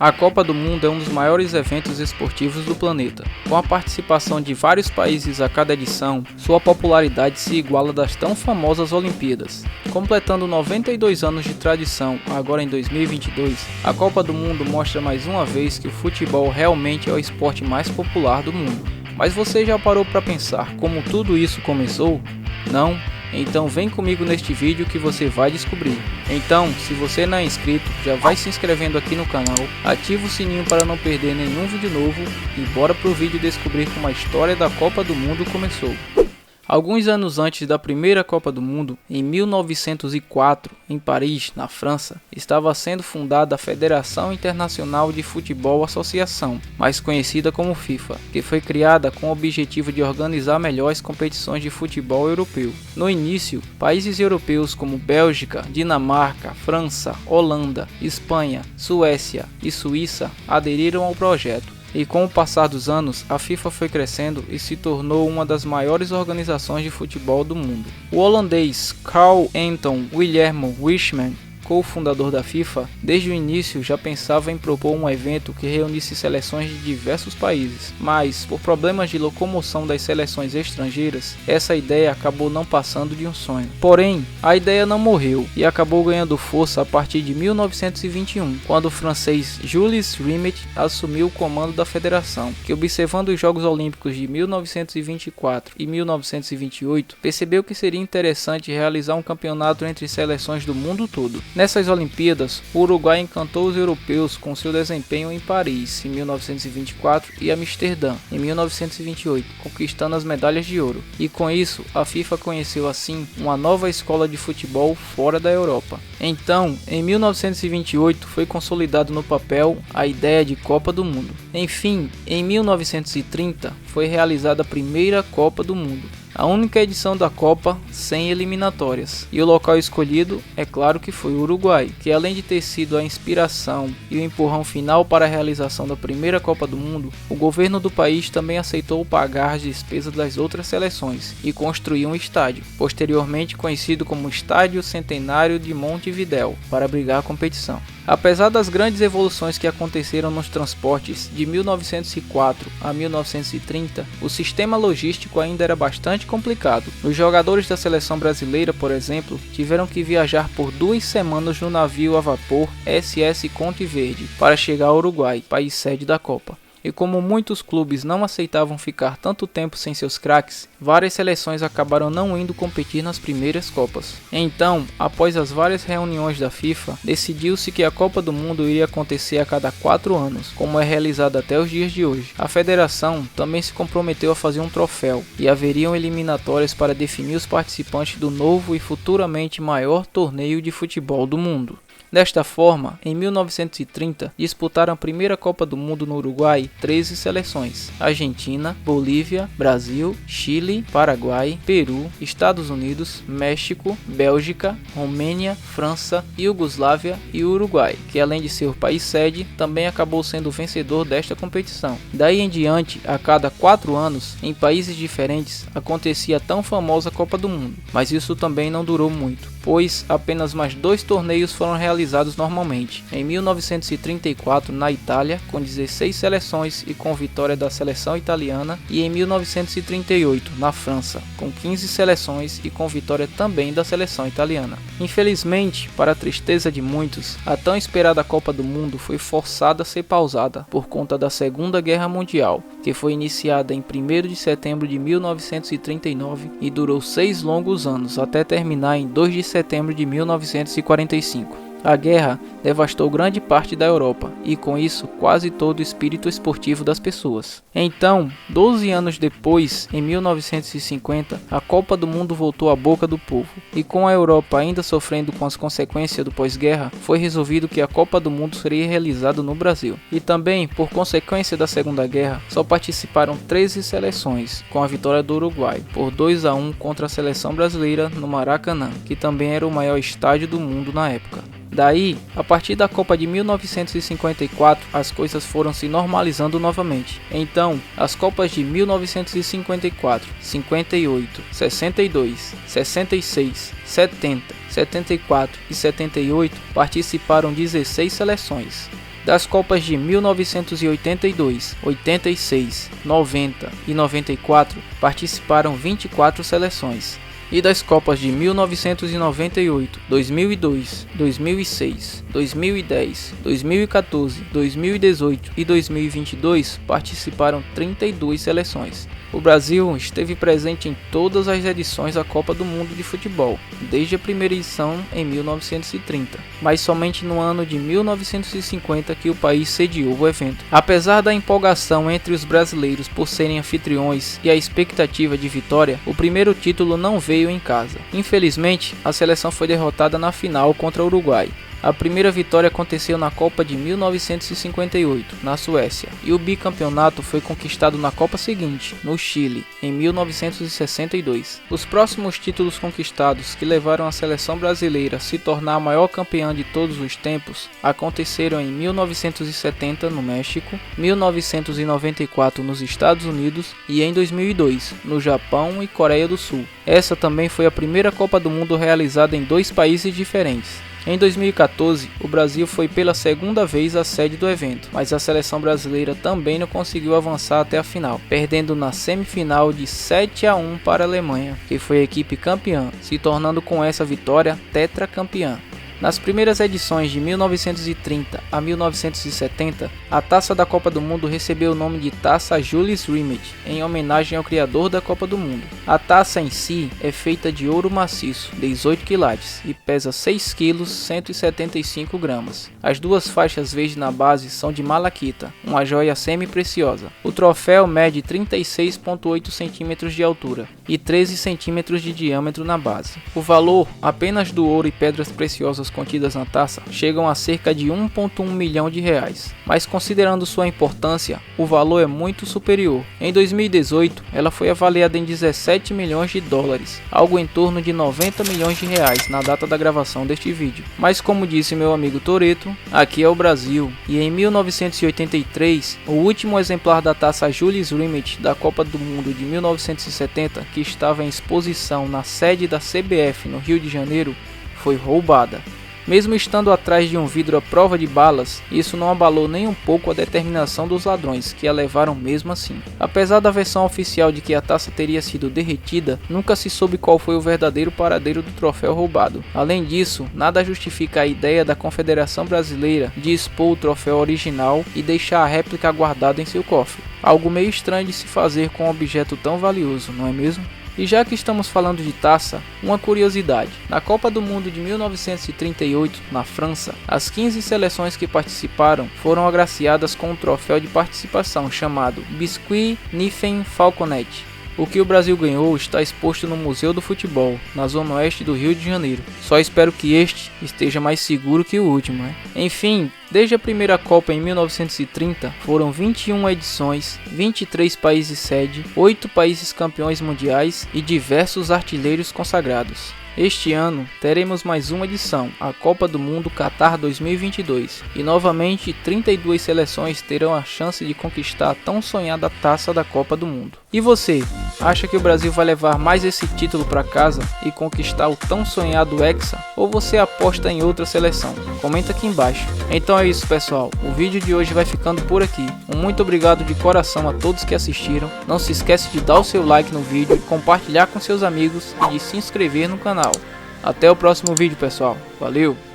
A Copa do Mundo é um dos maiores eventos esportivos do planeta. Com a participação de vários países a cada edição, sua popularidade se iguala das tão famosas Olimpíadas. Completando 92 anos de tradição, agora em 2022, a Copa do Mundo mostra mais uma vez que o futebol realmente é o esporte mais popular do mundo. Mas você já parou para pensar como tudo isso começou? Não? Então vem comigo neste vídeo que você vai descobrir. Então, se você não é inscrito, já vai se inscrevendo aqui no canal, ativa o sininho para não perder nenhum vídeo novo e bora pro vídeo descobrir como a história da Copa do Mundo começou. Alguns anos antes da primeira Copa do Mundo, em 1904, em Paris, na França, estava sendo fundada a Federação Internacional de Futebol Associação, mais conhecida como FIFA, que foi criada com o objetivo de organizar melhor as competições de futebol europeu. No início, países europeus como Bélgica, Dinamarca, França, Holanda, Espanha, Suécia e Suíça aderiram ao projeto. E com o passar dos anos, a FIFA foi crescendo e se tornou uma das maiores organizações de futebol do mundo. O holandês Karl Anton Wilhelm Wijsman, co-fundador da FIFA, desde o início já pensava em propor um evento que reunisse seleções de diversos países, mas por problemas de locomoção das seleções estrangeiras, essa ideia acabou não passando de um sonho. Porém, a ideia não morreu e acabou ganhando força a partir de 1921, quando o francês Jules Rimet assumiu o comando da federação, que observando os Jogos Olímpicos de 1924 e 1928, percebeu que seria interessante realizar um campeonato entre seleções do mundo todo. Nessas Olimpíadas, o Uruguai encantou os europeus com seu desempenho em Paris, em 1924, e Amsterdã, em 1928, conquistando as medalhas de ouro. E com isso, a FIFA conheceu assim uma nova escola de futebol fora da Europa. Então, em 1928, foi consolidado no papel a ideia de Copa do Mundo. Enfim, em 1930, foi realizada a primeira Copa do Mundo. A única edição da Copa sem eliminatórias, e o local escolhido é claro que foi o Uruguai, que além de ter sido a inspiração e o empurrão final para a realização da primeira Copa do Mundo, o governo do país também aceitou pagar as despesas das outras seleções e construiu um estádio, posteriormente conhecido como Estádio Centenário de Montevidéu, para abrigar a competição. Apesar das grandes evoluções que aconteceram nos transportes de 1904 a 1930, o sistema logístico ainda era bastante complicado. Os jogadores da seleção brasileira, por exemplo, tiveram que viajar por 2 semanas no navio a vapor SS Conte Verde para chegar ao Uruguai, país sede da Copa. E como muitos clubes não aceitavam ficar tanto tempo sem seus craques, várias seleções acabaram não indo competir nas primeiras Copas. Então, após as várias reuniões da FIFA, decidiu-se que a Copa do Mundo iria acontecer a cada 4 anos, como é realizada até os dias de hoje. A federação também se comprometeu a fazer um troféu, e haveriam eliminatórias para definir os participantes do novo e futuramente maior torneio de futebol do mundo. Desta forma, em 1930, disputaram a primeira Copa do Mundo no Uruguai 13 seleções: Argentina, Bolívia, Brasil, Chile, Paraguai, Peru, Estados Unidos, México, Bélgica, Romênia, França, Iugoslávia e Uruguai, que além de ser o país sede, também acabou sendo o vencedor desta competição. Daí em diante, a cada 4 anos, em países diferentes, acontecia a tão famosa Copa do Mundo, mas isso também não durou muito, pois apenas mais 2 torneios foram realizados normalmente. Em 1934 na Itália, com 16 seleções e com vitória da seleção italiana, e em 1938 na França, com 15 seleções e com vitória também da seleção italiana. Infelizmente, para a tristeza de muitos, a tão esperada Copa do Mundo foi forçada a ser pausada por conta da Segunda Guerra Mundial, que foi iniciada em 1º de setembro de 1939 e durou 6 longos anos, até terminar em 2 de setembro de 1945. A guerra devastou grande parte da Europa e com isso quase todo o espírito esportivo das pessoas. Então, 12 anos depois, em 1950, a Copa do Mundo voltou à boca do povo e com a Europa ainda sofrendo com as consequências do pós-guerra, foi resolvido que a Copa do Mundo seria realizada no Brasil. E também, por consequência da Segunda Guerra, só participaram 13 seleções, com a vitória do Uruguai por 2-1 contra a seleção brasileira no Maracanã, que também era o maior estádio do mundo na época. Daí, a partir da Copa de 1954, as coisas foram se normalizando novamente. Então, as Copas de 1954, 58, 62, 66, 70, 74 e 78 participaram 16 seleções. Das Copas de 1982, 86, 90 e 94 participaram 24 seleções. E das Copas de 1998, 2002, 2006, 2010, 2014, 2018 e 2022 participaram 32 seleções. O Brasil esteve presente em todas as edições da Copa do Mundo de Futebol, desde a primeira edição em 1930, mas somente no ano de 1950 que o país sediou o evento. Apesar da empolgação entre os brasileiros por serem anfitriões e a expectativa de vitória, o primeiro título não veio em casa. Infelizmente, a seleção foi derrotada na final contra o Uruguai. A primeira vitória aconteceu na Copa de 1958, na Suécia, e o bicampeonato foi conquistado na Copa seguinte, no Chile, em 1962. Os próximos títulos conquistados, que levaram a seleção brasileira a se tornar a maior campeã de todos os tempos, aconteceram em 1970 no México, 1994 nos Estados Unidos e em 2002 no Japão e Coreia do Sul. Essa também foi a primeira Copa do Mundo realizada em dois países diferentes. Em 2014, o Brasil foi pela segunda vez a sede do evento, mas a seleção brasileira também não conseguiu avançar até a final, perdendo na semifinal de 7-1 para a Alemanha, que foi a equipe campeã, se tornando com essa vitória tetracampeã. Nas primeiras edições de 1930 a 1970, a taça da Copa do Mundo recebeu o nome de Taça Jules Rimet, em homenagem ao criador da Copa do Mundo. A taça em si é feita de ouro maciço, 18 quilates, e pesa 6 kg 175 gramas. As duas faixas verdes na base são de malaquita, uma joia semi-preciosa. O troféu mede 36,8 cm de altura e 13 cm de diâmetro na base. O valor apenas do ouro e pedras preciosas contidas na taça chegam a cerca de 1,1 milhão de reais, mas considerando sua importância, o valor é muito superior. Em 2018, ela foi avaliada em 17 milhões de dólares, algo em torno de 90 milhões de reais na data da gravação deste vídeo. Mas como disse meu amigo Toretto, aqui é o Brasil, e em 1983, o último exemplar da taça Jules Rimet da Copa do Mundo de 1970, que estava em exposição na sede da CBF no Rio de Janeiro, foi roubada. Mesmo estando atrás de um vidro à prova de balas, isso não abalou nem um pouco a determinação dos ladrões, que a levaram mesmo assim. Apesar da versão oficial de que a taça teria sido derretida, nunca se soube qual foi o verdadeiro paradeiro do troféu roubado. Além disso, nada justifica a ideia da Confederação Brasileira de expor o troféu original e deixar a réplica guardada em seu cofre. Algo meio estranho de se fazer com um objeto tão valioso, não é mesmo? E já que estamos falando de taça, uma curiosidade. Na Copa do Mundo de 1938, na França, as 15 seleções que participaram foram agraciadas com um troféu de participação chamado Biscuit Niffen Falconet. O que o Brasil ganhou está exposto no Museu do Futebol, na zona oeste do Rio de Janeiro. Só espero que este esteja mais seguro que o último, né? Enfim, desde a primeira Copa em 1930, foram 21 edições, 23 países sede, 8 países campeões mundiais e diversos artilheiros consagrados. Este ano teremos mais uma edição, a Copa do Mundo Qatar 2022, e novamente 32 seleções terão a chance de conquistar a tão sonhada taça da Copa do Mundo. E você, acha que o Brasil vai levar mais esse título para casa e conquistar o tão sonhado Hexa, ou você aposta em outra seleção? Comenta aqui embaixo. Então é isso, pessoal, o vídeo de hoje vai ficando por aqui. Um muito obrigado de coração a todos que assistiram. Não se esquece de dar o seu like no vídeo, compartilhar com seus amigos e de se inscrever no canal. Até o próximo vídeo, pessoal. Valeu!